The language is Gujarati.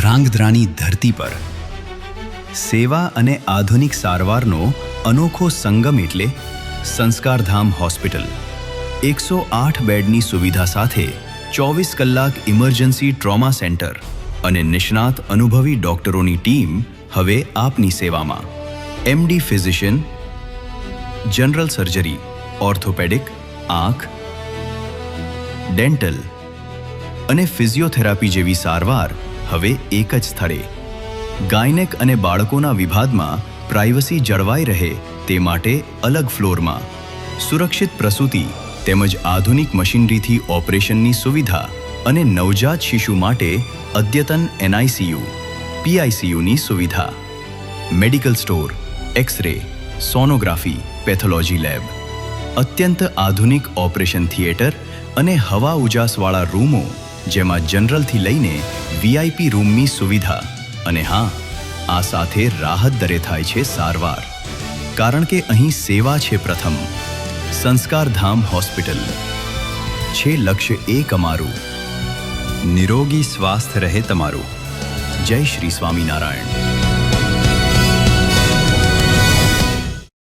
ધ્રાંગધ્રાની ધરતી પર સેવા અને આધુનિક સારવારનો અનોખો સંગમ એટલે સંસ્કારધામ હોસ્પિટલ. 108 બેડની સુવિધા સાથે 24 કલાક ઇમરજન્સી ટ્રોમા સેન્ટર અને નિષ્ણાત અનુભવી ડોક્ટરોની ટીમ હવે આપની સેવામાં. MD physician, general surgery, orthopaedic, આંખ, ડેન્ટલ અને ફિઝિયોથેરાપી જેવી સારવાર હવે એક જ સ્થળે. ગાયનેક અને બાળકોના વિભાગમાં પ્રાઇવસી જળવાઈ રહે તે માટે અલગ ફ્લોરમાં. સુરક્ષિત પ્રસૂતિ તેમજ આધુનિક મશીનરીથી ઓપરેશનની સુવિધા અને નવજાત શિશુ માટે અદ્યતન NICU, PICUની સુવિધા. Medical store, X-ray, sonography, pathology lab, અત્યંત આધુનિક ઓપરેશન થિયેટર અને હવા ઉજાસવાળા રૂમો જેમાં જનરલથી લઈને VIP રૂમની સુવિધા. અને હા, આ સાથે રાહત દરે થાય છે સારવાર, કારણ કે અહીં સેવા છે પ્રથમ. સંસ્કારધામ હોસ્પિટલ છે લક્ષ્ય એક અમારું, નિરોગી સ્વાસ્થ્ય રહે તમારું. જય શ્રી સ્વામિનારાયણ.